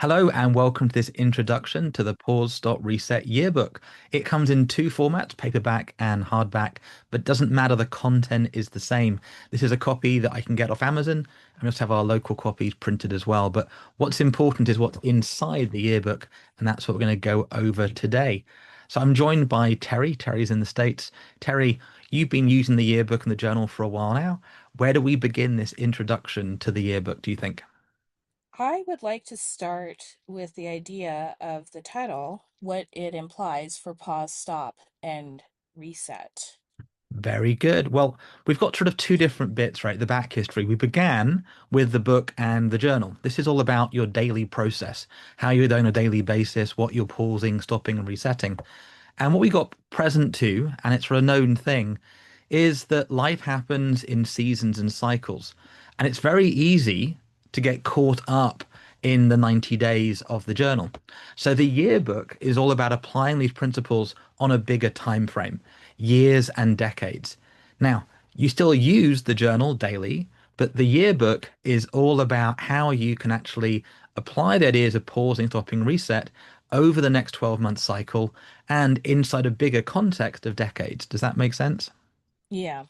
Hello and welcome to this introduction to the Pause Stop Reset Yearbook. It comes in two formats, paperback and hardback, but doesn't matter, the content is the same. This is a copy that I can get off Amazon, and we also have our local copies printed as well. But what's important is what's inside the yearbook, and that's what we're going to go over today. So I'm joined by Terry. Terry's in the States. Terry, you've been using the yearbook and the journal for a while now. Where do we begin this introduction to the yearbook, do you think? I would like to start with the idea of the title, what it implies for pause, stop, and reset. Very good. Well, we've got sort of two different bits, right? The back history. We began with the book and the journal. This is all about your daily process, how you're doing on a daily basis, what you're pausing, stopping, and resetting. And what we got present to, and it's a known thing, is that life happens in seasons and cycles. And it's very easy to get caught up in the 90 days of the journal. So the yearbook is all about applying these principles on a bigger time frame, years and decades. Now, you still use the journal daily, but the yearbook is all about how you can actually apply the ideas of pausing, stopping, reset over the next 12-month cycle and inside a bigger context of decades. Does that make sense? Yeah.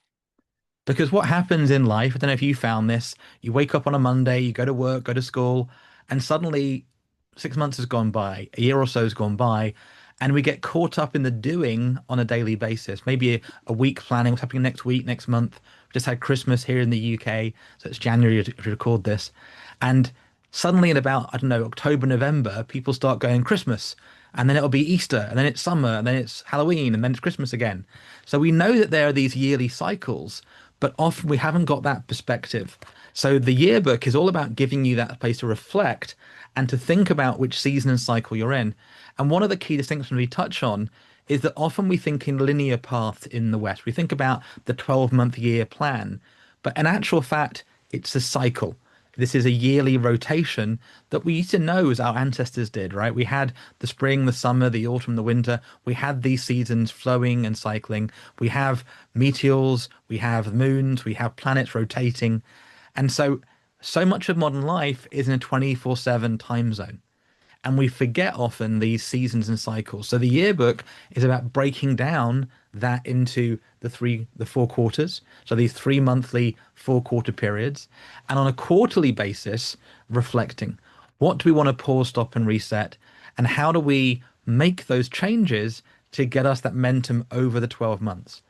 Because what happens in life, I don't know if you found this, you wake up on a Monday, you go to work, go to school, and suddenly 6 months has gone by, a year or so has gone by, and we get caught up in the doing on a daily basis. Maybe a week planning what's happening next week, next month. We just had Christmas here in the UK, so it's January if you record this. And suddenly in about, I don't know, October, November, people start going Christmas. And then it'll be Easter, and then it's summer, and then it's Halloween, and then it's Christmas again. So we know that there are these yearly cycles, but often we haven't got that perspective. So the yearbook is all about giving you that place to reflect and to think about which season and cycle you're in. And one of the key distinctions we touch on is that often we think in linear paths in the West. We think about the 12-month year plan, but in actual fact, it's a cycle. This is a yearly rotation that we used to know as our ancestors did, right? We had the spring, the summer, the autumn, the winter. We had these seasons flowing and cycling. We have meteors, we have moons, we have planets rotating. And so much of modern life is in a 24/7 time zone. And we forget often these seasons and cycles. So the yearbook is about breaking down that into the 4 quarters. So these three monthly 4 quarter periods. And on a quarterly basis, reflecting what do we want to pause, stop, and reset? And how do we make those changes to get us that momentum over the 12 months?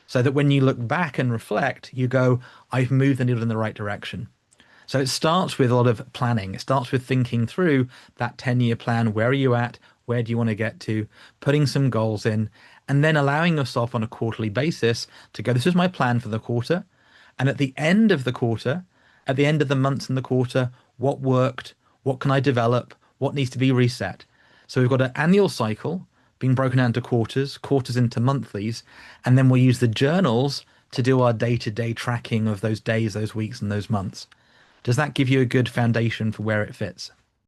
So that when you look back and reflect, you go, I've moved the needle in the right direction. So it starts with a lot of planning. It starts with thinking through that 10-year plan. Where are you at? Where do you want to get to? Putting some goals in, and then allowing yourself on a quarterly basis to go, this is my plan for the quarter. And at the end of the quarter, at the end of the months in the quarter, what worked? What can I develop? What needs to be reset? So we've got an annual cycle being broken down into quarters, quarters into monthlies, and then we'll use the journals to do our day-to-day tracking of those days, those weeks, and those months. Does that give you a good foundation for where it fits?